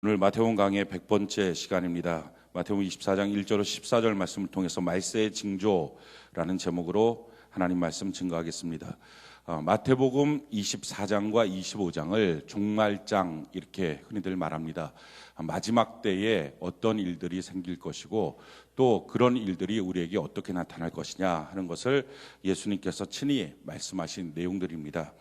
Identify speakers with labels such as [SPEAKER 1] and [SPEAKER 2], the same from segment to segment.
[SPEAKER 1] 오늘 마태복음 강의 100번째 시간입니다. 마태복음 24장 1절로 14절 말씀을 통해서 말세의 징조라는 제목으로 하나님 말씀 증거하겠습니다. 마태복음 24장과 25장을 종말장 이렇게 흔히들 말합니다. 마지막 때에 어떤 일들이 생길 것이고 또 그런 일들이 우리에게 어떻게 나타날 것이냐 하는 것을 예수님께서 친히 말씀하신 내용들입니다.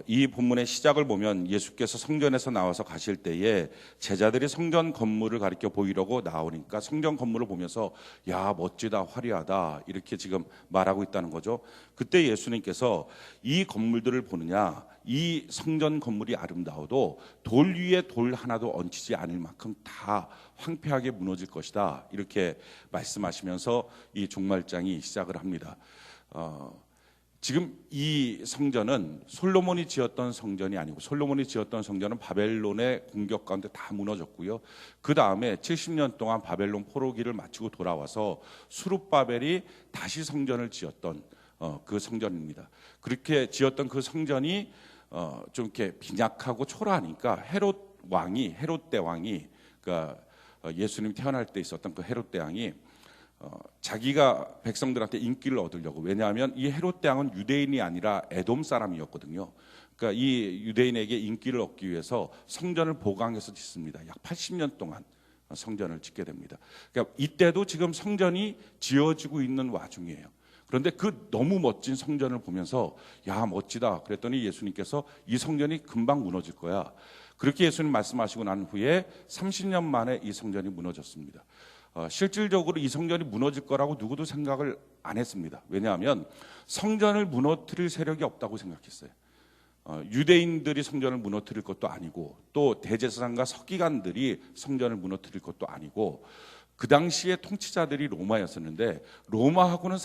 [SPEAKER 1] 이 본문의 시작을 보면 예수께서 성전에서 나와서 가실 때에 제자들이 성전 건물을 가리켜 보이려고 나오니까 성전 건물을 보면서 야 멋지다 화려하다 이렇게 지금 말하고 있다는 거죠. 그때 예수님께서 이 건물들을 보느냐, 이 성전 건물이 아름다워도 돌 위에 돌 하나도 얹히지 않을 만큼 다 황폐하게 무너질 것이다 이렇게 말씀하시면서 이 종말장이 시작을 합니다. 지금 이 성전은 솔로몬이 지었던 성전이 아니고, 솔로몬이 지었던 성전은 바벨론의 공격 가운데 다 무너졌고요. 그 다음에 70년 동안 바벨론 포로기를 마치고 돌아와서 수룹바벨이 다시 성전을 지었던 그 성전입니다. 그렇게 지었던 그 성전이 좀 이렇게 빈약하고 초라하니까 헤롯 대왕이 그러니까 예수님 태어날 때 있었던 그 헤롯 대왕이 자기가 백성들한테 인기를 얻으려고, 왜냐하면 이 헤롯 대왕은 유대인이 아니라 에돔 사람이었거든요. 그러니까 이 유대인에게 인기를 얻기 위해서 성전을 보강해서 짓습니다. 약 80년 동안 성전을 짓게 됩니다. 그러니까 이때도 지금 성전이 지어지고 있는 와중이에요. 그런데 그 너무 멋진 성전을 보면서 야 멋지다 그랬더니 예수님께서 이 성전이 금방 무너질 거야. 그렇게 예수님 말씀하시고 난 후에 30년 만에 이 성전이 무너졌습니다. 실질적으로 이 성전이 무너질 거라고 누구도 생각을 안 했습니다. 왜냐하면 성전을 무너뜨릴 세력이 없다고 생각했어요. 유대인들이 성전을 무너뜨릴 것도 아니고 또 대제사장과 서기관들이 성전을 무너뜨릴 것도 아니고, 그 당시에 통치자들이 로마였었는데 로마하고는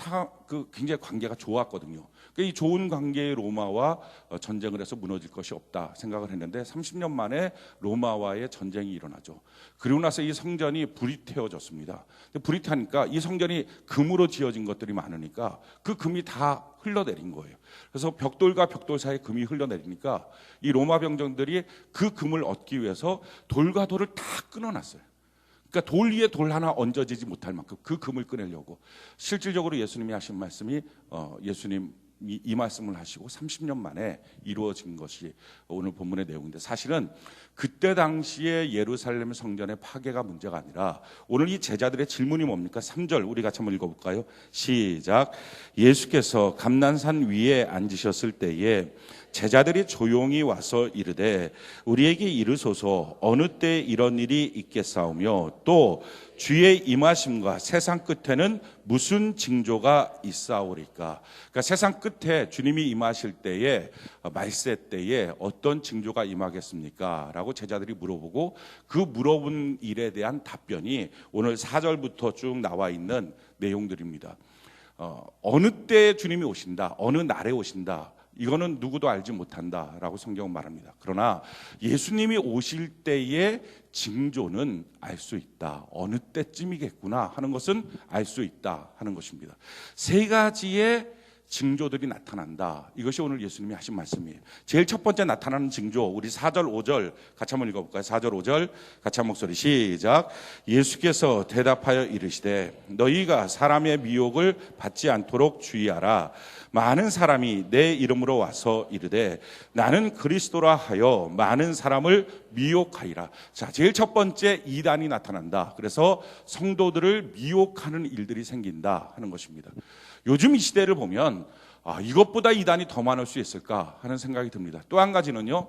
[SPEAKER 1] 굉장히 관계가 좋았거든요. 그러니까 이 좋은 관계의 로마와 전쟁을 해서 무너질 것이 없다 생각을 했는데 30년 만에 로마와의 전쟁이 일어나죠. 그리고 나서 이 성전이 불이 태워졌습니다. 불이 타니까 이 성전이 금으로 지어진 것들이 많으니까 그 금이 다 흘러내린 거예요. 그래서 벽돌과 벽돌 사이에 금이 흘러내리니까 이 로마 병정들이 그 금을 얻기 위해서 돌과 돌을 다 끊어놨어요. 그러니까 돌 위에 돌 하나 얹어지지 못할 만큼 그 금을 꺼내려고. 실질적으로 예수님이 하신 말씀이 예수님이 이 말씀을 하시고 30년 만에 이루어진 것이 오늘 본문의 내용인데, 사실은 그때 당시에 예루살렘 성전의 파괴가 문제가 아니라 오늘 이 제자들의 질문이 뭡니까? 3절 우리 같이 한번 읽어볼까요? 시작. 예수께서 감난산 위에 앉으셨을 때에 제자들이 조용히 와서 이르되 우리에게 이르소서 어느 때 이런 일이 있겠사오며 또 주의 임하심과 세상 끝에는 무슨 징조가 있사오리까? 그러니까 세상 끝에 주님이 임하실 때에, 말세 때에 어떤 징조가 임하겠습니까? 라고 제자들이 물어보고, 그 물어본 일에 대한 답변이 오늘 4절부터 쭉 나와 있는 내용들입니다. 어느 때 주님이 오신다, 어느 날에 오신다, 이거는 누구도 알지 못한다라고 성경은 말합니다. 그러나 예수님이 오실 때의 징조는 알 수 있다. 어느 때쯤이겠구나 하는 것은 알 수 있다 하는 것입니다. 세 가지의 징조들이 나타난다. 이것이 오늘 예수님이 하신 말씀이에요. 제일 첫 번째 나타나는 징조, 우리 4절 5절 같이 한번 읽어볼까요? 4절 5절 같이 한 목소리 시작. 예수께서 대답하여 이르시되 너희가 사람의 미혹을 받지 않도록 주의하라. 많은 사람이 내 이름으로 와서 이르되 나는 그리스도라 하여 많은 사람을 미혹하리라. 자, 제일 첫 번째 이단이 나타난다. 그래서 성도들을 미혹하는 일들이 생긴다 하는 것입니다. 요즘 이 시대를 보면 이것보다 이단이 더 많을 수 있을까 하는 생각이 듭니다. 또 한 가지는요,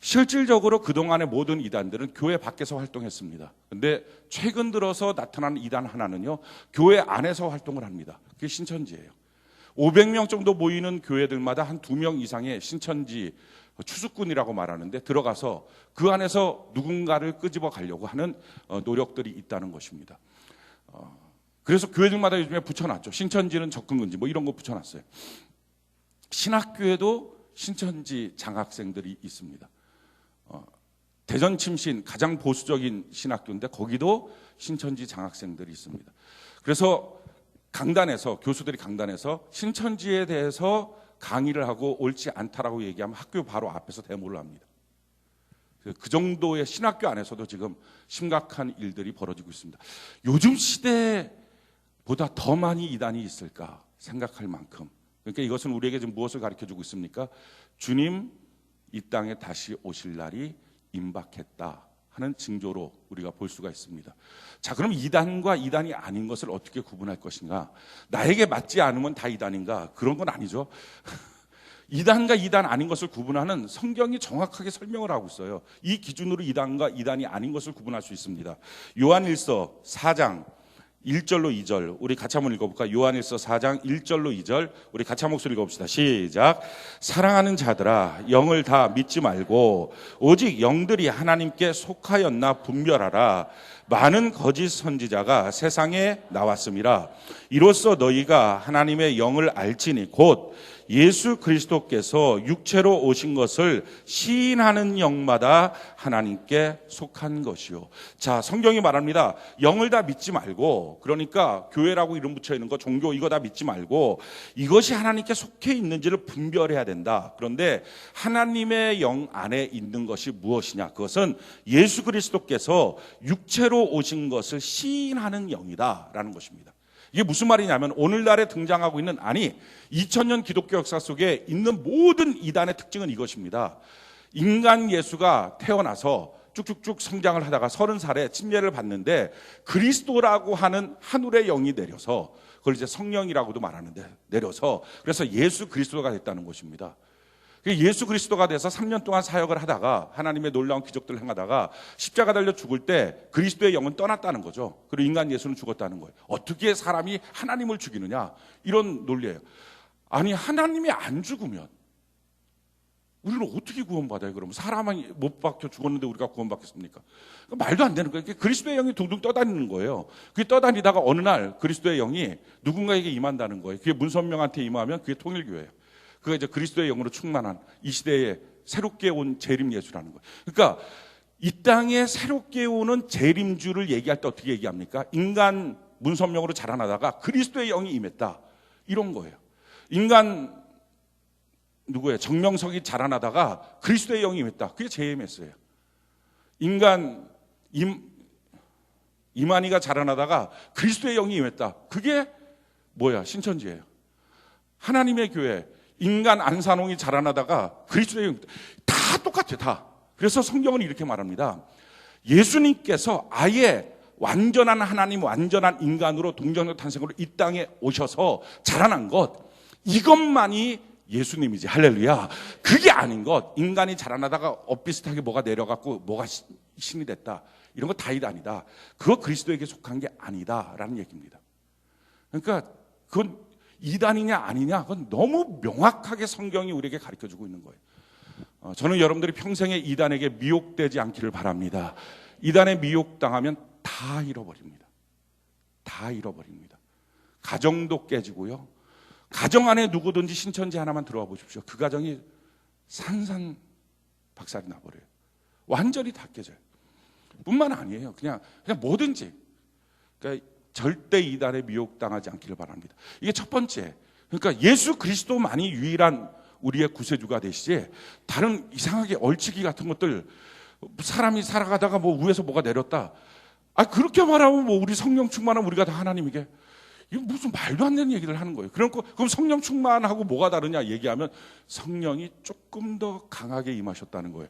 [SPEAKER 1] 실질적으로 그동안의 모든 이단들은 교회 밖에서 활동했습니다. 그런데 최근 들어서 나타나는 이단 하나는요, 교회 안에서 활동을 합니다. 그게 신천지예요. 500명 정도 모이는 교회들마다 한 2명 이상의 신천지 추수꾼이라고 말하는데 들어가서 그 안에서 누군가를 끄집어 가려고 하는 노력들이 있다는 것입니다. 그래서 교회들마다 요즘에 붙여놨죠. 신천지는 접근금지 뭐 이런 거 붙여놨어요. 신학교에도 신천지 장학생들이 있습니다. 대전 침신 가장 보수적인 신학교인데 거기도 신천지 장학생들이 있습니다. 그래서 교수들이 강단에서 신천지에 대해서 강의를 하고 옳지 않다라고 얘기하면 학교 바로 앞에서 데모를 합니다. 그 정도의 신학교 안에서도 지금 심각한 일들이 벌어지고 있습니다. 요즘 시대보다 더 많이 이단이 있을까 생각할 만큼, 그러니까 이것은 우리에게 지금 무엇을 가르쳐주고 있습니까? 주님 이 땅에 다시 오실 날이 임박했다 하는 징조로 우리가 볼 수가 있습니다. 자, 그럼 이단과 이단이 아닌 것을 어떻게 구분할 것인가? 나에게 맞지 않으면 다 이단인가? 그런 건 아니죠. 이단과 이단 아닌 것을 구분하는 성경이 정확하게 설명을 하고 있어요. 이 기준으로 이단과 이단이 아닌 것을 구분할 수 있습니다. 요한일서 4장 1절로 2절 우리 같이 한번 읽어볼까요? 요한일서 4장 1절로 2절 우리 같이 한 목소리 읽어봅시다. 시작. 사랑하는 자들아, 영을 다 믿지 말고 오직 영들이 하나님께 속하였나 분별하라. 많은 거짓 선지자가 세상에 나왔음이라. 이로써 너희가 하나님의 영을 알지니 곧 예수 그리스도께서 육체로 오신 것을 시인하는 영마다 하나님께 속한 것이요. 자, 성경이 말합니다. 영을 다 믿지 말고, 그러니까 교회라고 이름 붙여 있는 거, 종교 이거 다 믿지 말고 이것이 하나님께 속해 있는지를 분별해야 된다. 그런데 하나님의 영 안에 있는 것이 무엇이냐? 그것은 예수 그리스도께서 육체로 오신 것을 시인하는 영이다라는 것입니다. 이게 무슨 말이냐면 오늘날에 등장하고 있는 2000년 기독교 역사 속에 있는 모든 이단의 특징은 이것입니다. 인간 예수가 태어나서 쭉쭉쭉 성장을 하다가 30살에 침례를 받는데 그리스도라고 하는 하늘의 영이 내려서, 그걸 이제 성령이라고도 말하는데 내려서, 그래서 예수 그리스도가 됐다는 것입니다. 예수 그리스도가 돼서 3년 동안 사역을 하다가 하나님의 놀라운 기적들을 행하다가 십자가 달려 죽을 때 그리스도의 영은 떠났다는 거죠. 그리고 인간 예수는 죽었다는 거예요. 어떻게 사람이 하나님을 죽이느냐, 이런 논리예요. 아니, 하나님이 안 죽으면 우리는 어떻게 구원받아요? 그러면 사람이 못 박혀 죽었는데 우리가 구원받겠습니까? 말도 안 되는 거예요. 그리스도의 영이 둥둥 떠다니는 거예요. 그게 떠다니다가 어느 날 그리스도의 영이 누군가에게 임한다는 거예요. 그게 문선명한테 임하면 그게 통일교회예요. 그게 이제 그리스도의 영으로 충만한 이 시대에 새롭게 온 재림 예수라는 거예요. 그러니까 이 땅에 새롭게 오는 재림주를 얘기할 때 어떻게 얘기합니까? 인간 문선명으로 자라나다가 그리스도의 영이 임했다, 이런 거예요. 인간 누구예요? 정명석이 자라나다가 그리스도의 영이 임했다, 그게 JMS예요. 인간 이만희가 자라나다가 그리스도의 영이 임했다, 그게 뭐야? 신천지예요. 하나님의 교회 인간 안산홍이 자라나다가 그리스도의 영, 다 똑같아요, 다. 그래서 성경은 이렇게 말합니다. 예수님께서 아예 완전한 하나님, 완전한 인간으로 동정적 탄생으로 이 땅에 오셔서 자라난 것, 이것만이 예수님이지. 할렐루야. 그게 아닌 것, 인간이 자라나다가 엇비슷하게 뭐가 내려갔고 뭐가 신이 됐다, 이런 거 다 이단이다. 그거 그리스도에게 속한 게 아니다라는 얘기입니다. 그러니까 그건 이단이냐 아니냐, 그건 너무 명확하게 성경이 우리에게 가르쳐주고 있는 거예요. 저는 여러분들이 평생에 이단에게 미혹되지 않기를 바랍니다. 이단에 미혹당하면 다 잃어버립니다. 다 잃어버립니다. 가정도 깨지고요. 가정 안에 누구든지 신천지 하나만 들어와 보십시오. 그 가정이 산산박살이 나버려요. 완전히 다 깨져요. 뿐만 아니에요. 그냥 뭐든지. 그러니까 절대 이단에 미혹당하지 않기를 바랍니다. 이게 첫 번째. 그러니까 예수 그리스도만이 유일한 우리의 구세주가 되시지, 다른 이상하게 얼치기 같은 것들, 사람이 살아가다가 뭐 위에서 뭐가 내렸다, 그렇게 말하면 뭐 우리 성령 충만하면 우리가 다 하나님에게, 이거 무슨 말도 안 되는 얘기를 하는 거예요. 그럼 성령 충만하고 뭐가 다르냐 얘기하면 성령이 조금 더 강하게 임하셨다는 거예요.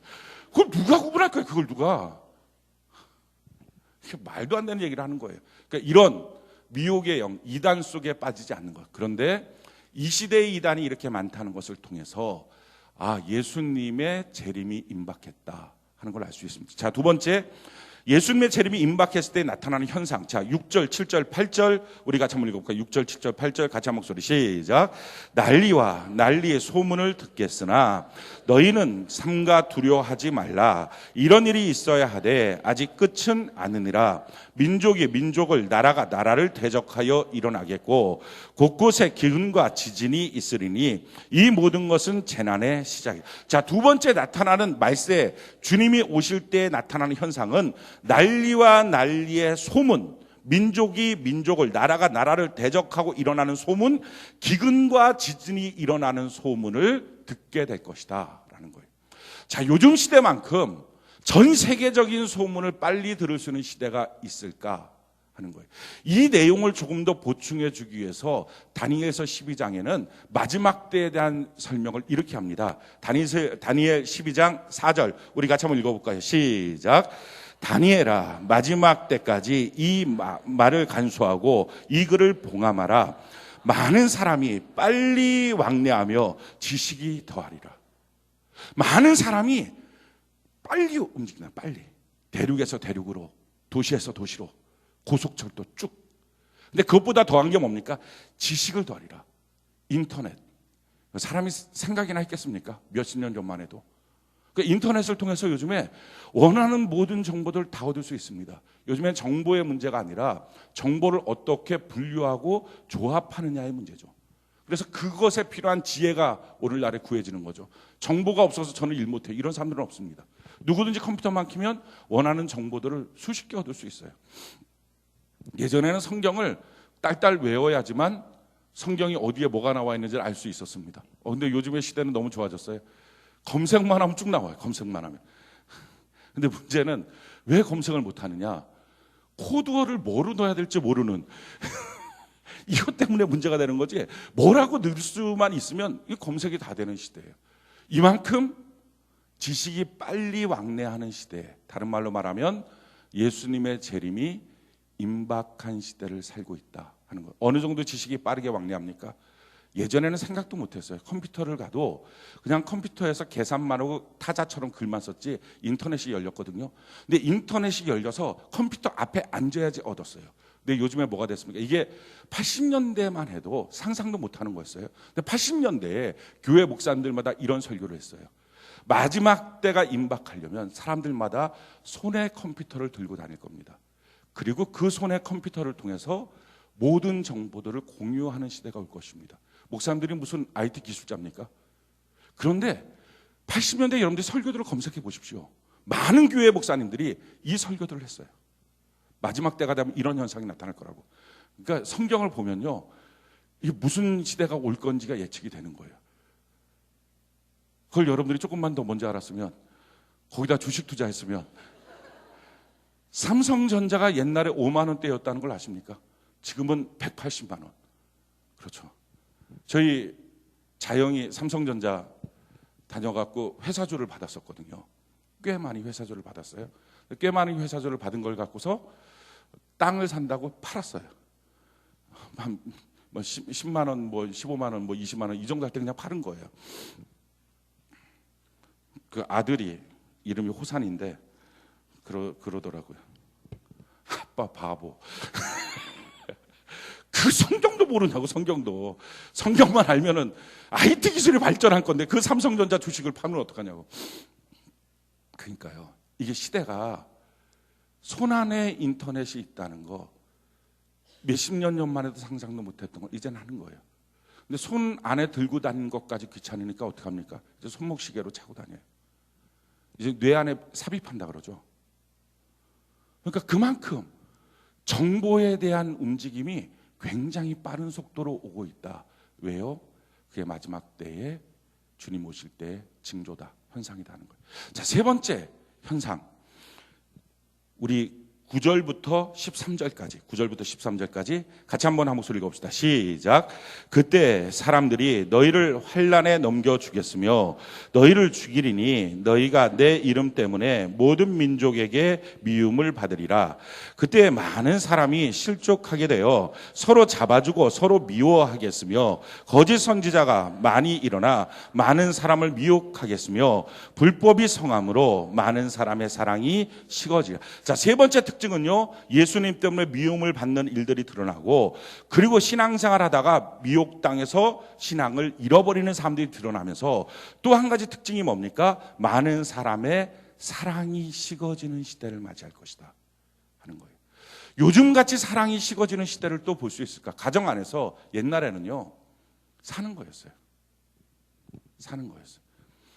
[SPEAKER 1] 그걸 누가 구분할 거예요? 그걸 누가? 말도 안 되는 얘기를 하는 거예요. 그러니까 이런 미혹의 영, 이단 속에 빠지지 않는 것. 그런데 이 시대의 이단이 이렇게 많다는 것을 통해서 예수님의 재림이 임박했다 하는 걸 알 수 있습니다. 자, 두 번째, 예수님의 재림이 임박했을 때 나타나는 현상. 자, 6절, 7절, 8절 우리 같이 한번 읽어볼까요? 6절, 7절, 8절 같이 한 목소리 시작. 난리와 난리의 소문을 듣겠으나 너희는 삼가 두려워하지 말라. 이런 일이 있어야 하되 아직 끝은 아니니라. 민족이 민족을, 나라가 나라를 대적하여 일어나겠고 곳곳에 기근과 지진이 있으리니 이 모든 것은 재난의 시작이다. 자, 두 번째 나타나는 말세, 주님이 오실 때 나타나는 현상은 난리와 난리의 소문, 민족이 민족을, 나라가 나라를 대적하고 일어나는 소문, 기근과 지진이 일어나는 소문을 듣게 될 것이다 라는 거예요. 자, 요즘 시대만큼 전 세계적인 소문을 빨리 들을 수 있는 시대가 있을까 하는 거예요. 이 내용을 조금 더 보충해 주기 위해서 다니엘서 12장에는 마지막 때에 대한 설명을 이렇게 합니다. 다니엘 12장 4절 우리 같이 한번 읽어볼까요? 시작. 다니엘아, 마지막 때까지 이 말을 간수하고 이 글을 봉함하라. 많은 사람이 빨리 왕래하며 지식이 더하리라. 많은 사람이 빨리 움직이나, 빨리. 대륙에서 대륙으로, 도시에서 도시로, 고속철도 쭉. 근데 그것보다 더한 게 뭡니까? 지식을 더하리라. 인터넷. 사람이 생각이나 했겠습니까? 몇십 년 전만 해도. 그 인터넷을 통해서 요즘에 원하는 모든 정보들을 다 얻을 수 있습니다. 요즘엔 정보의 문제가 아니라 정보를 어떻게 분류하고 조합하느냐의 문제죠. 그래서 그것에 필요한 지혜가 오늘날에 구해지는 거죠. 정보가 없어서 저는 일 못해요. 이런 사람들은 없습니다. 누구든지 컴퓨터만 키면 원하는 정보들을 수십 개 얻을 수 있어요. 예전에는 성경을 딸딸 외워야지만 성경이 어디에 뭐가 나와 있는지를 알 수 있었습니다. 근데 요즘의 시대는 너무 좋아졌어요. 검색만 하면 쭉 나와요. 검색만 하면. 근데 문제는 왜 검색을 못 하느냐? 코드어를 뭐로 넣어야 될지 모르는 이것 때문에 문제가 되는 거지. 뭐라고 넣을 수만 있으면 이 검색이 다 되는 시대예요. 이만큼 지식이 빨리 왕래하는 시대. 다른 말로 말하면 예수님의 재림이 임박한 시대를 살고 있다 하는 거. 어느 정도 지식이 빠르게 왕래합니까? 예전에는 생각도 못했어요. 컴퓨터를 가도 그냥 컴퓨터에서 계산만 하고 타자처럼 글만 썼지 인터넷이 열렸거든요. 근데 인터넷이 열려서 컴퓨터 앞에 앉아야지 얻었어요. 근데 요즘에 뭐가 됐습니까? 이게 80년대만 해도 상상도 못하는 거였어요. 근데 80년대에 교회 목사님들마다 이런 설교를 했어요. 마지막 때가 임박하려면 사람들마다 손에 컴퓨터를 들고 다닐 겁니다. 그리고 그 손에 컴퓨터를 통해서 모든 정보들을 공유하는 시대가 올 것입니다. 목사님들이 무슨 IT 기술자입니까? 그런데 80년대 여러분들이 설교들을 검색해 보십시오. 많은 교회 목사님들이 이 설교들을 했어요. 마지막 때가 되면 이런 현상이 나타날 거라고. 그러니까 성경을 보면요, 이게 무슨 시대가 올 건지가 예측이 되는 거예요. 그걸 여러분들이 조금만 더 먼저 알았으면, 거기다 주식 투자했으면, 삼성전자가 옛날에 5만 원대였다는 걸 아십니까? 지금은 180만 원. 그렇죠. 저희 자영이 삼성전자 다녀갖고 회사주를 받았었거든요. 꽤 많이 회사주를 받았어요. 꽤 많이 회사주를 받은 걸 갖고서 땅을 산다고 팔았어요. 한 뭐 10만 원, 뭐 15만 원, 뭐 20만 원 이 정도 할 때 그냥 파는 거예요. 그 아들이 이름이 호산인데 그러더라고요. 아빠 바보. 그 성경도 모르냐고. 성경만 알면은 IT 기술이 발전한 건데 그 삼성전자 주식을 파면 어떡하냐고. 그러니까요, 이게 시대가 손안에 인터넷이 있다는 거 몇십 년 전만 해도 상상도 못했던 걸 이제는 하는 거예요. 근데 손 안에 들고 다니는 것까지 귀찮으니까 어떡합니까? 이제 손목시계로 차고 다녀요. 이제 뇌 안에 삽입한다 그러죠. 그러니까 그만큼 정보에 대한 움직임이 굉장히 빠른 속도로 오고 있다. 왜요? 그게 마지막 때에 주님 오실 때의 징조다, 현상이다 하는 거예요. 자, 세 번째 현상. 우리 9절부터 13절까지 같이 한번 한 목소리 읽어봅시다. 시작. 그때 사람들이 너희를 환난에 넘겨주겠으며 너희를 죽이리니 너희가 내 이름 때문에 모든 민족에게 미움을 받으리라. 그때 많은 사람이 실족하게 되어 서로 잡아주고 서로 미워하겠으며 거짓 선지자가 많이 일어나 많은 사람을 미혹하겠으며 불법이 성함으로 많은 사람의 사랑이 식어지리라. 자, 세 번째 특징은요, 예수님 때문에 미움을 받는 일들이 드러나고, 그리고 신앙생활 하다가 미혹당해서 신앙을 잃어버리는 사람들이 드러나면서 또 한 가지 특징이 뭡니까? 많은 사람의 사랑이 식어지는 시대를 맞이할 것이다 하는 거예요. 요즘같이 사랑이 식어지는 시대를 또 볼 수 있을까? 가정 안에서 옛날에는요, 사는 거였어요.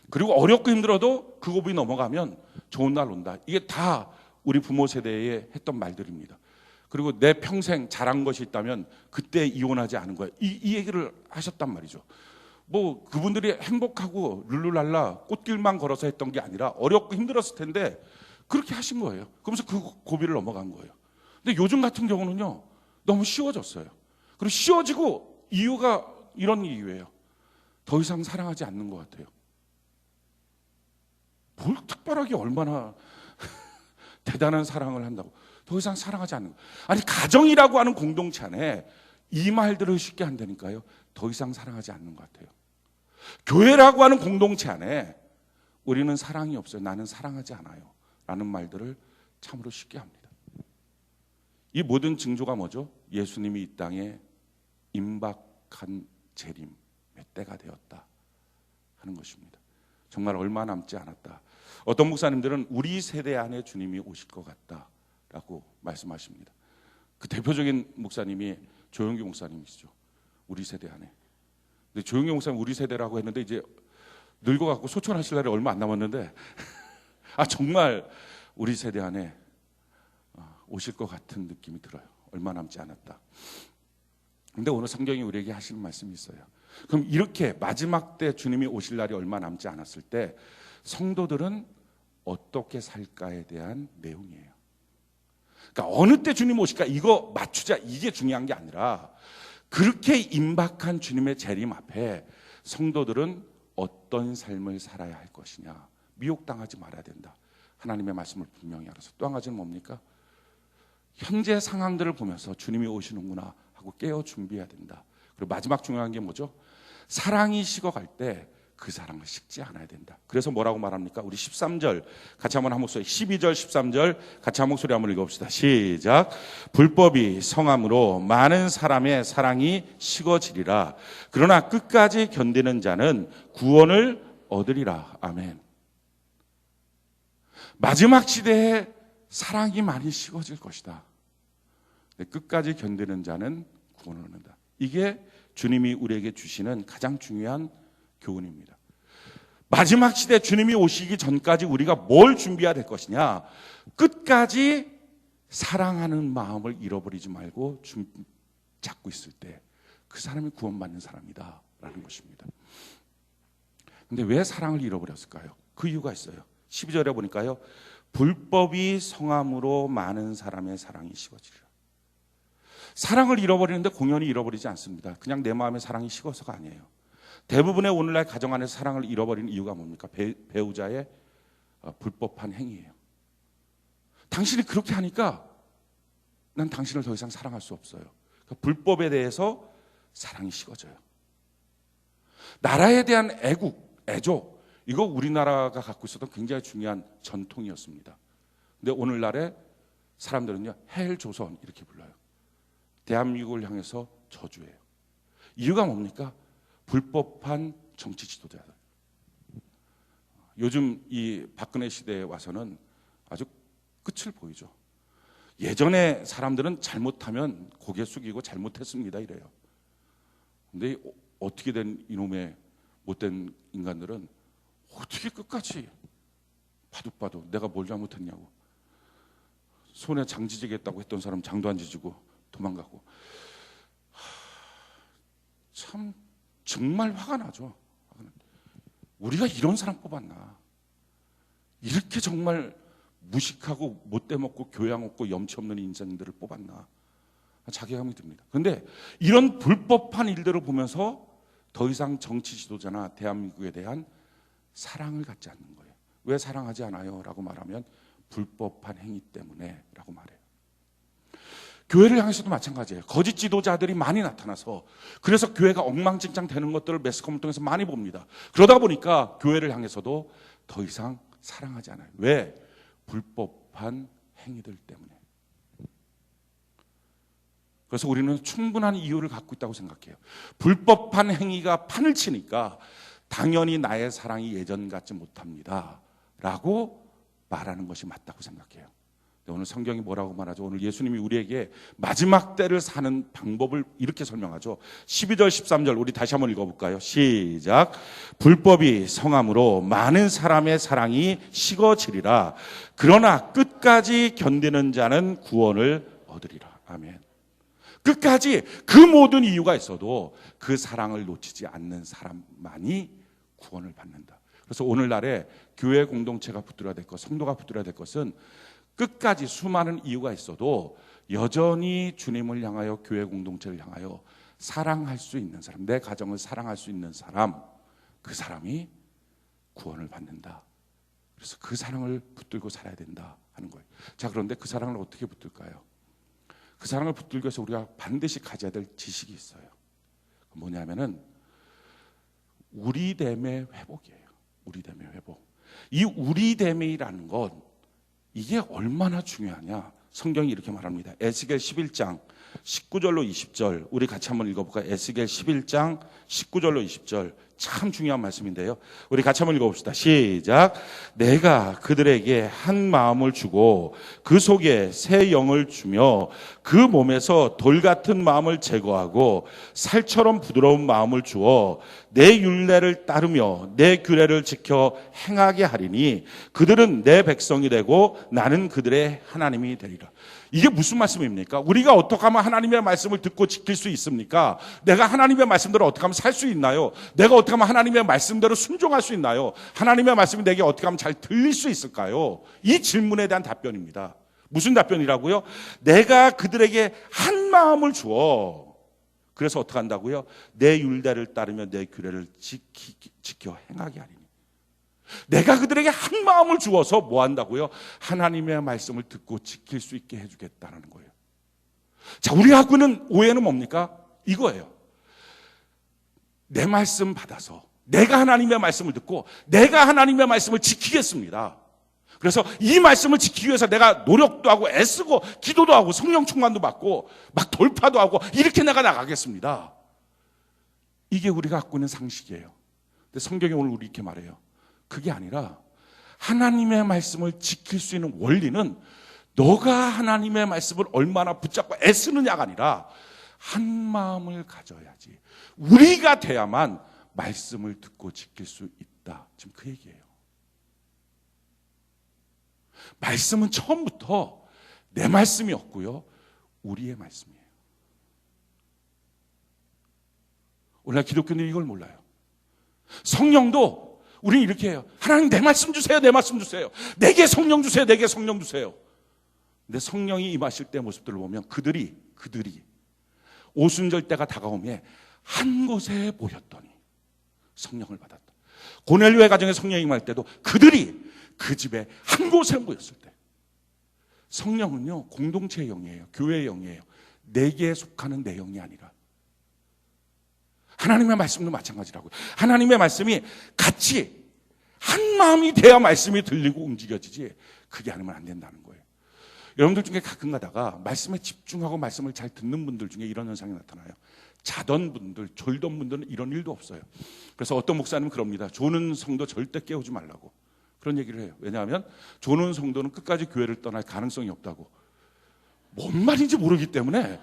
[SPEAKER 1] 그리고 어렵고 힘들어도 그 고비 넘어가면 좋은 날 온다. 이게 다 우리 부모 세대에 했던 말들입니다. 그리고 내 평생 잘한 것이 있다면 그때 이혼하지 않은 거야. 이 얘기를 하셨단 말이죠. 뭐 그분들이 행복하고 룰루랄라 꽃길만 걸어서 했던 게 아니라 어렵고 힘들었을 텐데 그렇게 하신 거예요. 그러면서 그 고비를 넘어간 거예요. 근데 요즘 같은 경우는요, 너무 쉬워졌어요. 그리고 쉬워지고 이유가 이런 이유예요. 더 이상 사랑하지 않는 것 같아요. 뭘 특별하게 얼마나 대단한 사랑을 한다고 더 이상 사랑하지 않는 거예요. 아니, 가정이라고 하는 공동체 안에 이 말들을 쉽게 한다니까요. 더 이상 사랑하지 않는 것 같아요. 교회라고 하는 공동체 안에 우리는 사랑이 없어요. 나는 사랑하지 않아요. 라는 말들을 참으로 쉽게 합니다. 이 모든 징조가 뭐죠? 예수님이 이 땅에 임박한 재림의 때가 되었다 하는 것입니다. 정말 얼마 남지 않았다. 어떤 목사님들은 우리 세대 안에 주님이 오실 것 같다라고 말씀하십니다. 그 대표적인 목사님이 조영규 목사님이시죠. 우리 세대 안에. 근데 조영규 목사님 우리 세대라고 했는데 이제 늙어갖고 소천하실 날이 얼마 안 남았는데 정말 우리 세대 안에 오실 것 같은 느낌이 들어요. 얼마 남지 않았다. 근데 오늘 성경이 우리에게 하시는 말씀이 있어요. 그럼 이렇게 마지막 때 주님이 오실 날이 얼마 남지 않았을 때 성도들은 어떻게 살까에 대한 내용이에요. 그러니까 어느 때 주님 오실까 이거 맞추자 이게 중요한 게 아니라 그렇게 임박한 주님의 재림 앞에 성도들은 어떤 삶을 살아야 할 것이냐. 미혹당하지 말아야 된다. 하나님의 말씀을 분명히 알아서. 또 한 가지는 뭡니까? 현재 상황들을 보면서 주님이 오시는구나 하고 깨어 준비해야 된다. 그리고 마지막 중요한 게 뭐죠? 사랑이 식어갈 때 그 사랑을 식지 않아야 된다. 그래서 뭐라고 말합니까? 우리 13절 같이 한번 한 목소리 12절 13절 같이 한 목소리 한번 읽어봅시다. 시작. 불법이 성함으로 많은 사람의 사랑이 식어지리라. 그러나 끝까지 견디는 자는 구원을 얻으리라. 아멘. 마지막 시대에 사랑이 많이 식어질 것이다. 끝까지 견디는 자는 구원을 얻는다. 이게 주님이 우리에게 주시는 가장 중요한 교훈입니다. 마지막 시대 주님이 오시기 전까지 우리가 뭘 준비해야 될 것이냐? 끝까지 사랑하는 마음을 잃어버리지 말고 잡고 있을 때 그 사람이 구원받는 사람이다 라는 것입니다. 근데 왜 사랑을 잃어버렸을까요? 그 이유가 있어요. 12절에 보니까요. 불법이 성함으로 많은 사람의 사랑이 식어지리라. 사랑을 잃어버리는데 공연히 잃어버리지 않습니다. 그냥 내 마음에 사랑이 식어서가 아니에요. 대부분의 오늘날 가정 안에서 사랑을 잃어버리는 이유가 뭡니까? 배우자의 불법한 행위예요. 당신이 그렇게 하니까 난 당신을 더 이상 사랑할 수 없어요. 그러니까 불법에 대해서 사랑이 식어져요. 나라에 대한 애족, 이거 우리나라가 갖고 있었던 굉장히 중요한 전통이었습니다. 근데 오늘날의 사람들은요, 헬조선 이렇게 불러요. 대한민국을 향해서 저주해요. 이유가 뭡니까? 불법한 정치 지도자들. 요즘 이 박근혜 시대에 와서는 아주 끝을 보이죠. 예전에 사람들은 잘못하면 고개 숙이고 잘못했습니다 이래요. 근데 어떻게 된 이놈의 못된 인간들은 어떻게 끝까지 바둑바둑 내가 뭘 잘못했냐고. 손에 장 지지겠다고 했던 사람 장도 안 지지고 도망가고. 참 정말 화가 나죠. 우리가 이런 사람 뽑았나. 이렇게 정말 무식하고 못돼 먹고 교양 없고 염치 없는 인생들을 뽑았나. 자괴감이 듭니다. 그런데 이런 불법한 일들을 보면서 더 이상 정치 지도자나 대한민국에 대한 사랑을 갖지 않는 거예요. 왜 사랑하지 않아요? 라고 말하면 불법한 행위 때문에 라고 말해요. 교회를 향해서도 마찬가지예요. 거짓 지도자들이 많이 나타나서 그래서 교회가 엉망진창 되는 것들을 매스컴을 통해서 많이 봅니다. 그러다 보니까 교회를 향해서도 더 이상 사랑하지 않아요. 왜? 불법한 행위들 때문에. 그래서 우리는 충분한 이유를 갖고 있다고 생각해요. 불법한 행위가 판을 치니까 당연히 나의 사랑이 예전 같지 못합니다 라고 말하는 것이 맞다고 생각해요. 오늘 성경이 뭐라고 말하죠? 오늘 예수님이 우리에게 마지막 때를 사는 방법을 이렇게 설명하죠. 12절 13절 우리 다시 한번 읽어볼까요? 시작. 불법이 성함으로 많은 사람의 사랑이 식어지리라. 그러나 끝까지 견디는 자는 구원을 얻으리라. 아멘. 끝까지 그 모든 이유가 있어도 그 사랑을 놓치지 않는 사람만이 구원을 받는다. 그래서 오늘날에 교회 공동체가 붙들어야 될 것, 성도가 붙들어야 될 것은 끝까지 수많은 이유가 있어도 여전히 주님을 향하여, 교회 공동체를 향하여 사랑할 수 있는 사람, 내 가정을 사랑할 수 있는 사람, 그 사람이 구원을 받는다. 그래서 그 사랑을 붙들고 살아야 된다 하는 거예요. 자, 그런데 그 사랑을 어떻게 붙들까요? 그 사랑을 붙들기 위해서 우리가 반드시 가져야 될 지식이 있어요. 뭐냐면은 우리됨의 회복이에요. 우리됨의 회복. 이 우리됨이라는 건 이게 얼마나 중요하냐. 성경이 이렇게 말합니다. 에스겔 11장 19절로 20절, 우리 같이 한번 읽어볼까요? 에스겔 11장 19절로 20절, 참 중요한 말씀인데요. 우리 같이 한번 읽어봅시다. 시작. 내가 그들에게 한 마음을 주고 그 속에 새 영을 주며 그 몸에서 돌 같은 마음을 제거하고 살처럼 부드러운 마음을 주어 내 율례를 따르며 내 규례를 지켜 행하게 하리니 그들은 내 백성이 되고 나는 그들의 하나님이 되리라. 이게 무슨 말씀입니까? 우리가 어떻게 하면 하나님의 말씀을 듣고 지킬 수 있습니까? 내가 하나님의 말씀대로 어떻게 하면 살 수 있나요? 내가 어떻게 하면 하나님의 말씀대로 순종할 수 있나요? 하나님의 말씀이 내게 어떻게 하면 잘 들릴 수 있을까요? 이 질문에 대한 답변입니다. 무슨 답변이라고요? 내가 그들에게 한 마음을 주어, 그래서 어떻게 한다고요? 내 율례를 따르며 내 규례를 지켜 행하게 하리니. 내가 그들에게 한 마음을 주어서 뭐 한다고요? 하나님의 말씀을 듣고 지킬 수 있게 해주겠다는 거예요. 자, 우리가 갖고 있는 오해는 뭡니까? 이거예요. 내 말씀 받아서 내가 하나님의 말씀을 듣고 내가 하나님의 말씀을 지키겠습니다. 그래서 이 말씀을 지키기 위해서 내가 노력도 하고 애쓰고 기도도 하고 성령 충만도 받고 막 돌파도 하고 이렇게 내가 나가겠습니다. 이게 우리가 갖고 있는 상식이에요. 근데 성경이 오늘 우리 이렇게 말해요. 그게 아니라 하나님의 말씀을 지킬 수 있는 원리는 너가 하나님의 말씀을 얼마나 붙잡고 애쓰느냐가 아니라 한 마음을 가져야지. 우리가 돼야만 말씀을 듣고 지킬 수 있다. 지금 그 얘기예요. 말씀은 처음부터 내 말씀이었고요, 우리의 말씀이에요. 오늘날 기독교인들이 이걸 몰라요. 성령도 우리는 이렇게 해요. 하나님 내 말씀 주세요. 내 말씀 주세요. 내게 성령 주세요. 내게 성령 주세요. 근데 성령이 임하실 때 모습들을 보면 그들이 오순절 때가 다가오면 한 곳에 모였더니 성령을 받았다. 고넬료의 가정에 성령이 임할 때도 그들이 그 집에 한 곳에 모였을 때, 성령은요 공동체의 영이에요. 교회의 영이에요. 내게 속하는 내 영이 아니라 하나님의 말씀도 마찬가지라고요. 하나님의 말씀이 같이 한 마음이 돼야 말씀이 들리고 움직여지지, 그게 아니면 안 된다는 거예요. 여러분들 중에 가끔 가다가 말씀에 집중하고 말씀을 잘 듣는 분들 중에 이런 현상이 나타나요. 자던 분들, 졸던 분들은 이런 일도 없어요. 그래서 어떤 목사님은 그럽니다. 조는 성도 절대 깨우지 말라고 그런 얘기를 해요. 왜냐하면 조는 성도는 끝까지 교회를 떠날 가능성이 없다고. 뭔 말인지 모르기 때문에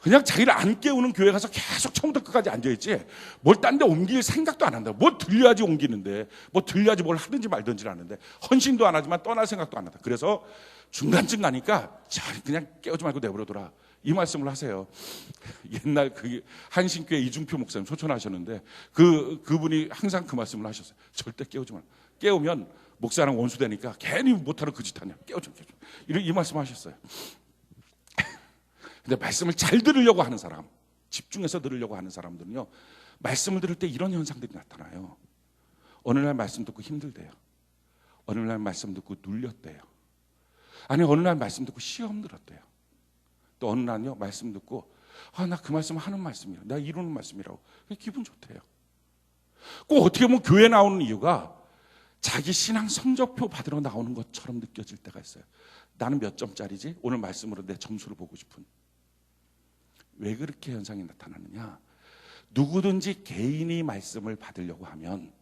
[SPEAKER 1] 그냥 자기를 안 깨우는 교회 가서 계속 처음부터 끝까지 앉아있지 뭘 딴 데 옮길 생각도 안 한다. 뭐 들려야지 옮기는데, 뭐 들려야지 뭘 하든지 말든지를 하는데 헌신도 안 하지만 떠날 생각도 안 한다. 그래서 중간쯤 가니까 그냥 깨우지 말고 내버려둬라, 이 말씀을 하세요. 옛날 그 한신교회 이중표 목사님 소천하셨는데 그분이 항상 그 말씀을 하셨어요. 절대 깨우지 말고, 깨우면 목사랑 원수되니까 괜히 못하는 그 짓 하냐, 깨우지 이 말씀 하셨어요. 근데 말씀을 잘 들으려고 하는 사람, 집중해서 들으려고 하는 사람들은요, 말씀을 들을 때 이런 현상들이 나타나요. 어느 날 말씀 듣고 힘들대요. 어느 날 말씀 듣고 눌렸대요. 아니 어느 날 말씀 듣고 시험 들었대요. 또 어느 날요 말씀 듣고 나 그 말씀 하는 말씀이야, 내가 이루는 말씀이라고 기분 좋대요. 꼭 어떻게 보면 교회 나오는 이유가 자기 신앙 성적표 받으러 나오는 것처럼 느껴질 때가 있어요. 나는 몇 점짜리지? 오늘 말씀으로 내 점수를 보고 싶은. 왜 그렇게 현상이 나타나느냐? 누구든지 개인이 말씀을 받으려고 하면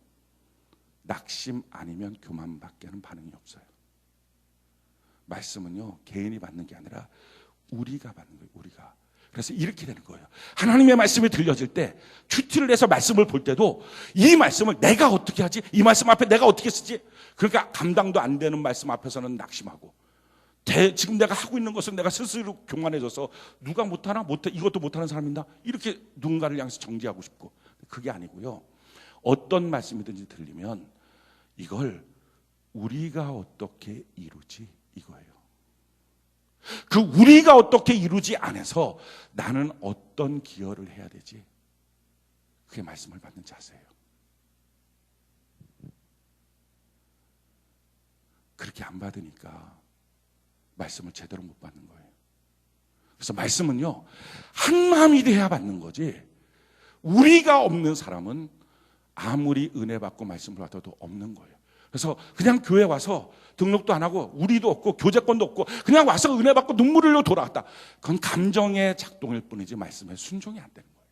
[SPEAKER 1] 낙심 아니면 교만밖에는 반응이 없어요. 말씀은요 개인이 받는 게 아니라 우리가 받는 거예요. 우리가. 그래서 이렇게 되는 거예요. 하나님의 말씀이 들려질 때, 큐티를 해서 말씀을 볼 때도 이 말씀을 내가 어떻게 하지? 이 말씀 앞에 내가 어떻게 쓰지? 그러니까 감당도 안 되는 말씀 앞에서는 낙심하고, 지금 내가 하고 있는 것은 내가 스스로 교만해져서 누가 못하나? 못해, 이것도 못하는 사람인가? 이렇게 누군가를 향해서 정죄하고 싶고, 그게 아니고요. 어떤 말씀이든지 들리면 이걸 우리가 어떻게 이루지 이거예요. 그 우리가 어떻게 이루지 안에서 나는 어떤 기여를 해야 되지? 그게 말씀을 받는 자세예요. 그렇게 안 받으니까 말씀을 제대로 못 받는 거예요. 그래서 말씀은요, 한 마음이 돼야 받는 거지, 우리가 없는 사람은 아무리 은혜 받고 말씀을 받아도 없는 거예요. 그래서 그냥 교회 와서 등록도 안 하고 우리도 없고 교제권도 없고 그냥 와서 은혜 받고 눈물 흘려 돌아왔다. 그건 감정의 작동일 뿐이지 말씀에 순종이 안 되는 거예요.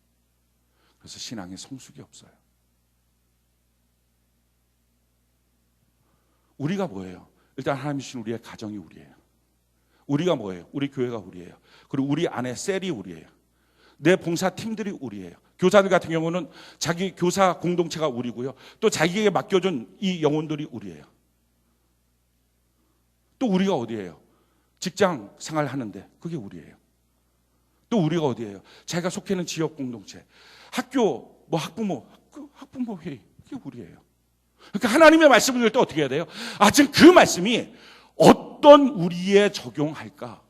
[SPEAKER 1] 그래서 신앙에 성숙이 없어요. 우리가 뭐예요? 일단 하나님이 주신 우리의 가정이 우리예요. 우리가 뭐예요? 우리 교회가 우리예요. 그리고 우리 안에 셀이 우리예요. 내 봉사팀들이 우리예요. 교사들 같은 경우는 자기 교사 공동체가 우리고요. 또 자기에게 맡겨준 이 영혼들이 우리예요. 또 우리가 어디예요? 직장 생활하는데 그게 우리예요. 또 우리가 어디예요? 자기가 속해 있는 지역 공동체, 학교, 학부모 회의, 그게 우리예요. 그러니까 하나님의 말씀을 들을 때 어떻게 해야 돼요? 지금 그 말씀이 어떤 우리에 적용할까?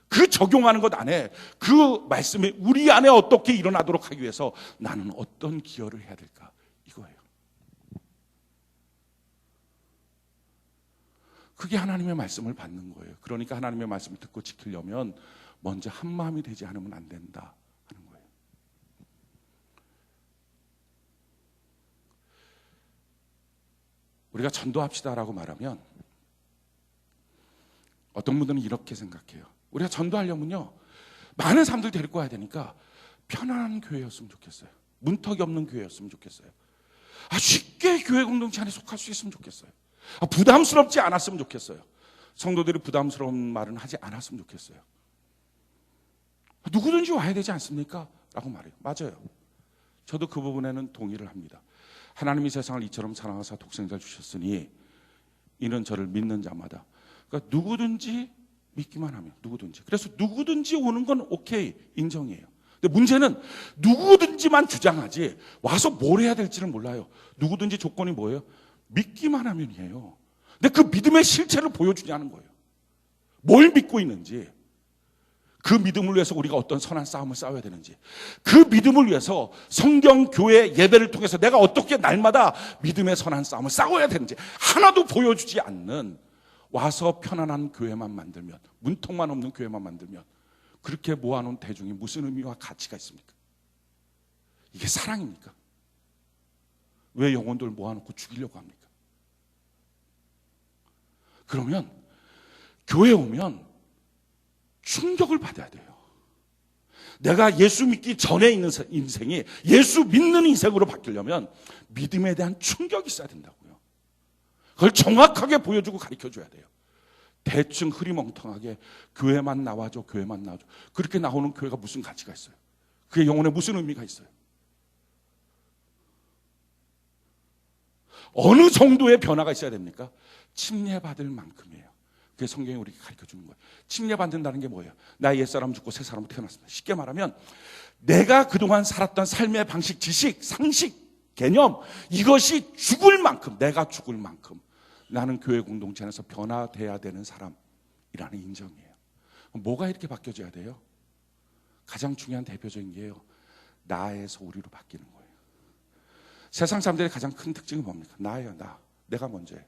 [SPEAKER 1] 그 적용하는 것 안에 그 말씀이 우리 안에 어떻게 일어나도록 하기 위해서 나는 어떤 기여를 해야 될까? 이거예요. 그게 하나님의 말씀을 받는 거예요. 그러니까 하나님의 말씀을 듣고 지키려면 먼저 한 마음이 되지 않으면 안 된다 하는 거예요. 우리가 전도합시다라고 말하면 어떤 분들은 이렇게 생각해요. 우리가 전도하려면요, 많은 사람들 데리고 와야 되니까 편안한 교회였으면 좋겠어요. 문턱이 없는 교회였으면 좋겠어요. 쉽게 교회 공동체 안에 속할 수 있으면 좋겠어요. 부담스럽지 않았으면 좋겠어요. 성도들이 부담스러운 말은 하지 않았으면 좋겠어요. 누구든지 와야 되지 않습니까? 라고 말해요. 맞아요. 저도 그 부분에는 동의를 합니다. 하나님이 세상을 이처럼 사랑하사 독생자를 주셨으니 이는 저를 믿는 자마다, 그러니까 누구든지 믿기만 하면, 누구든지. 그래서 누구든지 오는 건 오케이, 인정이에요. 근데 문제는 누구든지만 주장하지 와서 뭘 해야 될지는 몰라요. 누구든지 조건이 뭐예요? 믿기만 하면이에요. 근데 그 믿음의 실체를 보여주냐는 거예요. 뭘 믿고 있는지, 그 믿음을 위해서 우리가 어떤 선한 싸움을 싸워야 되는지, 그 믿음을 위해서 성경, 교회, 예배를 통해서 내가 어떻게 날마다 믿음의 선한 싸움을 싸워야 되는지 하나도 보여주지 않는, 와서 편안한 교회만 만들면, 문턱만 없는 교회만 만들면 그렇게 모아놓은 대중이 무슨 의미와 가치가 있습니까? 이게 사랑입니까? 왜 영혼들 모아놓고 죽이려고 합니까? 그러면 교회 오면 충격을 받아야 돼요. 내가 예수 믿기 전에 있는 인생이 예수 믿는 인생으로 바뀌려면 믿음에 대한 충격이 있어야 된다고요. 그걸 정확하게 보여주고 가르쳐줘야 돼요. 대충 흐리멍텅하게 교회만 나와줘, 교회만 나와줘, 그렇게 나오는 교회가 무슨 가치가 있어요? 그게 영혼에 무슨 의미가 있어요? 어느 정도의 변화가 있어야 됩니까? 침례받을 만큼이에요. 그게 성경이 우리에게 가르쳐주는 거예요. 침례받는다는 게 뭐예요? 나 옛사람 죽고 새 사람으로 태어났습니다. 쉽게 말하면 내가 그동안 살았던 삶의 방식, 지식, 상식, 개념, 이것이 죽을 만큼, 내가 죽을 만큼 나는 교회 공동체 안에서 변화돼야 되는 사람이라는 인정이에요. 뭐가 이렇게 바뀌어져야 돼요? 가장 중요한 대표적인 게요, 나에서 우리로 바뀌는 거예요. 세상 사람들의 가장 큰 특징이 뭡니까? 나예요. 내가 먼저예요.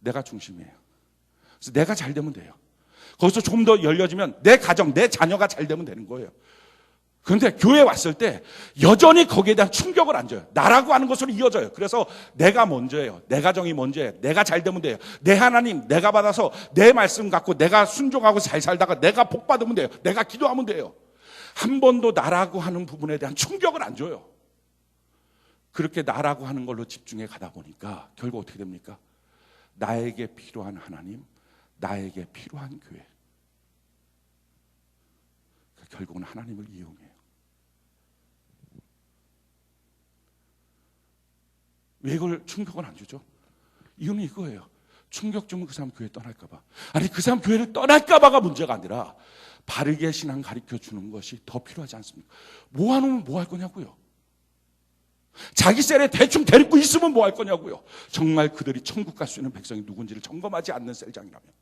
[SPEAKER 1] 내가 중심이에요. 그래서 내가 잘 되면 돼요. 거기서 조금 더 열려지면 내 가정, 내 자녀가 잘 되면 되는 거예요. 그런데 교회에 왔을 때 여전히 거기에 대한 충격을 안 줘요. 나라고 하는 것으로 이어져요. 그래서 내가 먼저예요. 내 가정이 먼저예요. 내가 잘 되면 돼요. 내 하나님, 내가 받아서 내 말씀 갖고 내가 순종하고 잘 살다가 내가 복 받으면 돼요. 내가 기도하면 돼요. 한 번도 나라고 하는 부분에 대한 충격을 안 줘요. 그렇게 나라고 하는 걸로 집중해 가다 보니까 결국 어떻게 됩니까? 나에게 필요한 하나님, 나에게 필요한 교회. 결국은 하나님을 이용해요. 왜 이걸 충격을 안 주죠? 이유는 이거예요. 충격 주면 그 사람 교회 떠날까 봐. 아니, 그 사람 교회를 떠날까 봐가 문제가 아니라 바르게 신앙 가르쳐 주는 것이 더 필요하지 않습니까? 모아놓으면 뭐 할 거냐고요. 자기 셀에 대충 데리고 있으면 뭐 할 거냐고요. 정말 그들이 천국 갈 수 있는 백성이 누군지를 점검하지 않는 셀장이라면.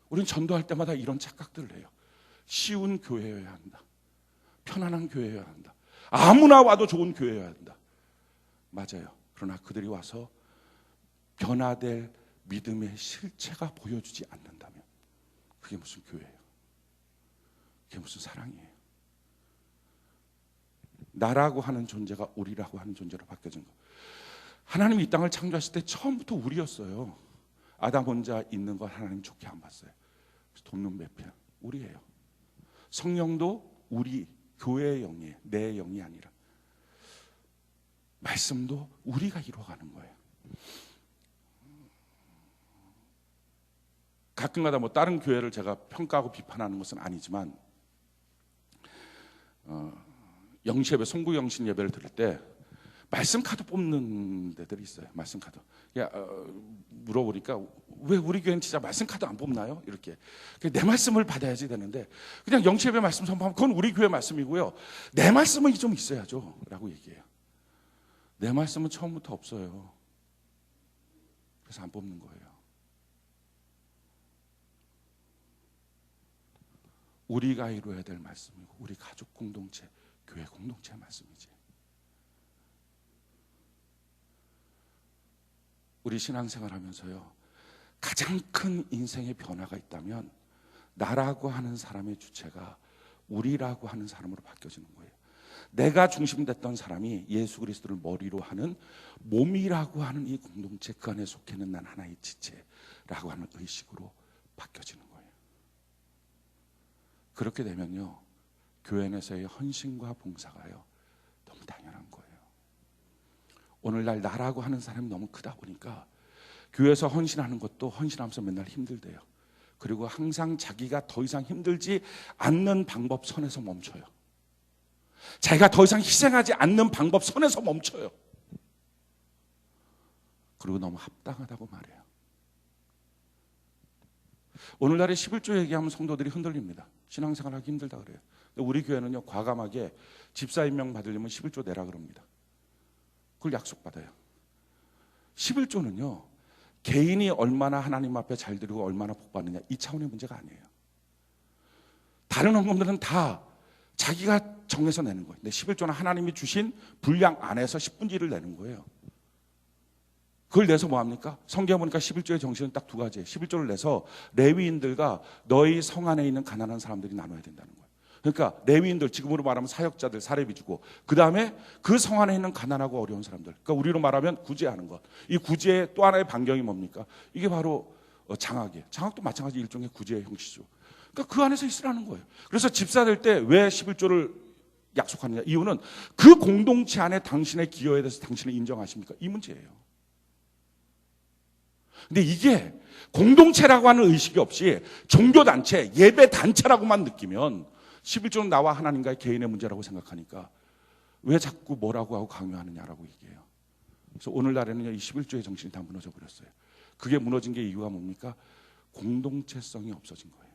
[SPEAKER 1] 우리는 전도할 때마다 이런 착각들을 해요. 쉬운 교회여야 한다. 편안한 교회여야 한다. 아무나 와도 좋은 교회여야 한다. 맞아요. 그러나 그들이 와서 변화될 믿음의 실체가 보여주지 않는다면 그게 무슨 교회예요? 그게 무슨 사랑이에요? 나라고 하는 존재가 우리라고 하는 존재로 바뀌어진 거. 하나님이 이 땅을 창조하실 때 처음부터 우리였어요. 아담 혼자 있는 걸 하나님 좋게 안 봤어요. 그래서 돕는 배필 우리예요. 성령도 우리 교회의 영이에요. 내 영이 아니라. 말씀도 우리가 이루어가는 거예요. 가끔가다 뭐 다른 교회를 제가 평가하고 비판하는 것은 아니지만 영시예배, 송구영신 예배를 들을 때 말씀 카드 뽑는 데들이 있어요. 말씀 카드. 물어보니까 왜 우리 교회는 진짜 말씀 카드 안 뽑나요? 이렇게. 내 말씀을 받아야지 되는데 그냥 영시예배 말씀 선포하면 그건 우리 교회 말씀이고요. 내 말씀은 좀 있어야죠. 라고 얘기해요. 내 말씀은 처음부터 없어요. 그래서 안 뽑는 거예요. 우리가 이루어야 될 말씀이고 우리 가족 공동체, 교회 공동체의 말씀이지. 우리 신앙생활 하면서요, 가장 큰 인생의 변화가 있다면 나라고 하는 사람의 주체가 우리라고 하는 사람으로 바뀌어지는 거예요. 내가 중심됐던 사람이 예수 그리스도를 머리로 하는 몸이라고 하는 이 공동체 그 안에 속해 있는 난 하나의 지체라고 하는 의식으로 바뀌어지는 거예요. 그렇게 되면요, 교회 내에서의 헌신과 봉사가요 너무 당연한 거예요. 오늘날 나라고 하는 사람이 너무 크다 보니까 교회에서 헌신하는 것도 헌신하면서 맨날 힘들대요. 그리고 항상 자기가 더 이상 힘들지 않는 방법 선에서 멈춰요. 자기가 더 이상 희생하지 않는 방법 선에서 멈춰요. 그리고 너무 합당하다고 말해요. 오늘날에 11조 얘기하면 성도들이 흔들립니다. 신앙생활 하기 힘들다 그래요. 근데 우리 교회는요, 과감하게 집사 임명 받으려면 11조 내라 그럽니다. 그걸 약속받아요. 11조는요, 개인이 얼마나 하나님 앞에 잘 드리고 얼마나 복 받느냐 이 차원의 문제가 아니에요. 다른 헌금들은 다 자기가 정해서 내는 거예요. 근데 11조는 하나님이 주신 분량 안에서 10분지를 내는 거예요. 그걸 내서 뭐 합니까? 성경에 보니까 11조의 정신은 딱 두 가지예요. 11조를 내서 레위인들과 너희 성 안에 있는 가난한 사람들이 나눠야 된다는 거예요. 그러니까 레위인들, 지금으로 말하면 사역자들, 사례비 주고, 그 다음에 그 성 안에 있는 가난하고 어려운 사람들, 그러니까 우리로 말하면 구제하는 것. 이 구제의 또 하나의 반경이 뭡니까? 이게 바로 장학이에요. 장학도 마찬가지 일종의 구제의 형식이죠. 그러니까 그 안에서 있으라는 거예요. 그래서 집사 될 때 왜 11조를 약속하느냐? 이유는 그 공동체 안에 당신의 기여에 대해서 당신을 인정하십니까? 이 문제예요. 근데 이게 공동체라고 하는 의식이 없이 종교단체, 예배단체라고만 느끼면 11조는 나와 하나님과의 개인의 문제라고 생각하니까 왜 자꾸 뭐라고 하고 강요하느냐라고 얘기해요. 그래서 오늘날에는 이 11조의 정신이 다 무너져 버렸어요. 그게 무너진 게 이유가 뭡니까? 공동체성이 없어진 거예요.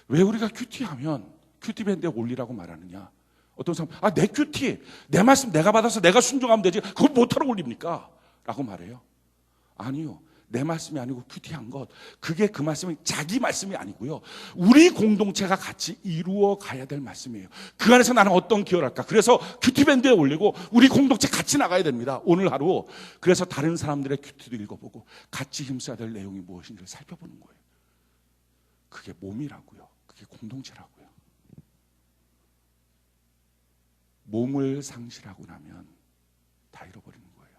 [SPEAKER 1] 왜 우리가 큐티하면 큐티밴드에 올리라고 말하느냐? 어떤 사람, 내 큐티, 내 말씀 내가 받아서 내가 순종하면 되지 그걸 못하러 올립니까? 라고 말해요. 아니요, 내 말씀이 아니고 큐티한 것, 그게 그 말씀이 자기 말씀이 아니고요, 우리 공동체가 같이 이루어 가야 될 말씀이에요. 그 안에서 나는 어떤 기여를 할까? 그래서 큐티밴드에 올리고 우리 공동체 같이 나가야 됩니다. 오늘 하루. 그래서 다른 사람들의 큐티도 읽어보고 같이 힘써야 될 내용이 무엇인지를 살펴보는 거예요. 그게 몸이라고요. 그게 공동체라고요. 몸을 상실하고 나면 다 잃어버리는 거예요.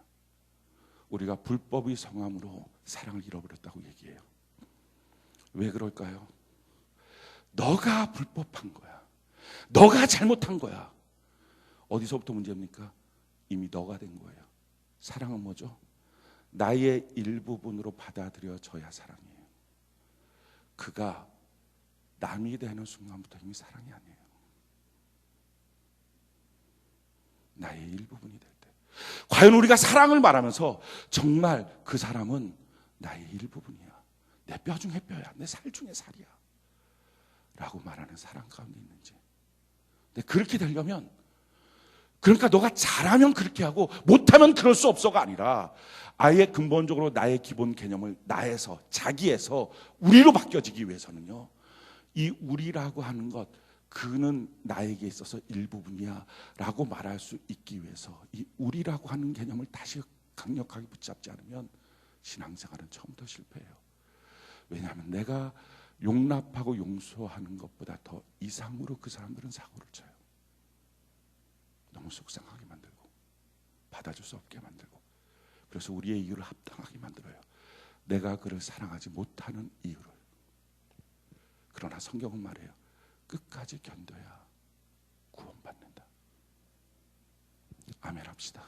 [SPEAKER 1] 우리가 불법의 성함으로 사랑을 잃어버렸다고 얘기해요. 왜 그럴까요? 너가 불법한 거야. 너가 잘못한 거야. 어디서부터 문제입니까? 이미 너가 된 거예요. 사랑은 뭐죠? 나의 일부분으로 받아들여져야 사랑이에요. 그가 남이 되는 순간부터 이미 사랑이 아니에요. 나의 일부분이 될 때, 과연 우리가 사랑을 말하면서 정말 그 사람은 나의 일부분이야, 내 뼈 중에 뼈야, 내 살 중에 살이야 말하는 사랑 가운데 있는지. 근데 그렇게 되려면, 그러니까 너가 잘하면 그렇게 하고 못하면 그럴 수 없어가 아니라 아예 근본적으로 나의 기본 개념을 나에서, 자기에서 우리로 바뀌어지기 위해서는요, 이 우리라고 하는 것, 그는 나에게 있어서 일부분이야 라고 말할 수 있기 위해서 이 우리라고 하는 개념을 다시 강력하게 붙잡지 않으면 신앙생활은 처음부터 실패해요. 왜냐하면 내가 용납하고 용서하는 것보다 더 이상으로 그 사람들은 사고를 쳐요. 너무 속상하게 만들고 받아줄 수 없게 만들고, 그래서 우리의 이유를 합당하게 만들어요. 내가 그를 사랑하지 못하는 이유를. 그러나 성경은 말해요. 끝까지 견뎌야 구원받는다. 아멘 합시다.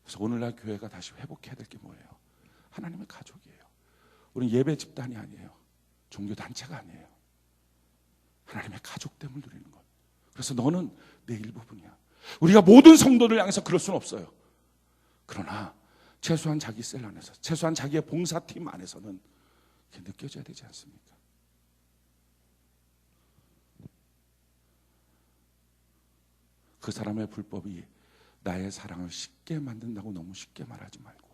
[SPEAKER 1] 그래서 오늘날 교회가 다시 회복해야 될 게 뭐예요? 하나님의 가족이에요. 우리는 예배 집단이 아니에요. 종교 단체가 아니에요. 하나님의 가족됨을 누리는 것. 그래서 너는 내 일부분이야. 우리가 모든 성도들 향해서 그럴 수는 없어요. 그러나 최소한 자기 셀 안에서, 최소한 자기의 봉사팀 안에서는 그게 느껴져야 되지 않습니까? 그 사람의 불법이 나의 사랑을 쉽게 만든다고 너무 쉽게 말하지 말고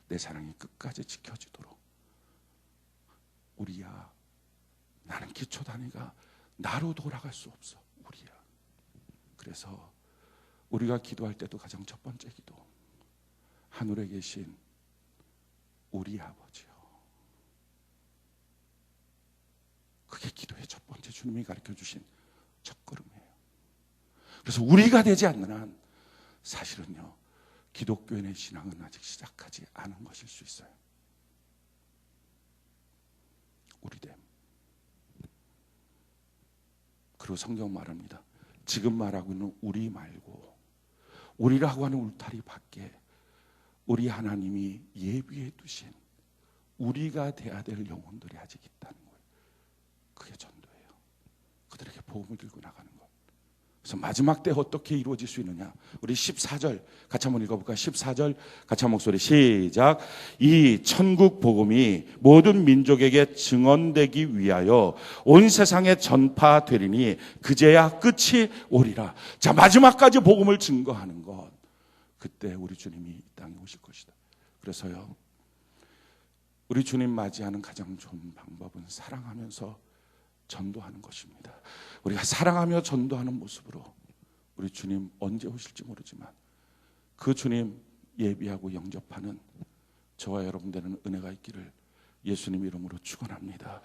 [SPEAKER 1] 내 사랑이 끝까지 지켜지도록, 우리야, 나는 기초 단위가 나로 돌아갈 수 없어, 우리야. 그래서 우리가 기도할 때도 가장 첫 번째 기도, 하늘에 계신 우리 아버지요. 그게 기도의 첫 번째, 주님이 가르쳐 주신 첫걸음이에요. 그래서 우리가 되지 않는 한 사실은요, 기독교인의 신앙은 아직 시작하지 않은 것일 수 있어요. 우리됨. 그리고 성경 말합니다. 지금 말하고 있는 우리 말고 우리라고 하는 울타리 밖에 우리 하나님이 예비해 두신 우리가 돼야 될 영혼들이 아직 있다는 거예요. 그게 전도예요. 그들에게 복음을 들고 나가는 것. 그래서 마지막 때 어떻게 이루어질 수 있느냐? 우리 14절 같이 한번 읽어볼까요? 14절 같이 한 목소리 시작. 이 천국 복음이 모든 민족에게 증언되기 위하여 온 세상에 전파되리니 그제야 끝이 오리라. 자, 마지막까지 복음을 증거하는 것. 그때 우리 주님이 이 땅에 오실 것이다. 그래서요, 우리 주님 맞이하는 가장 좋은 방법은 사랑하면서 전도하는 것입니다. 우리가 사랑하며 전도하는 모습으로 우리 주님 언제 오실지 모르지만 그 주님 예비하고 영접하는 저와 여러분 되는 은혜가 있기를 예수님 이름으로 축원합니다.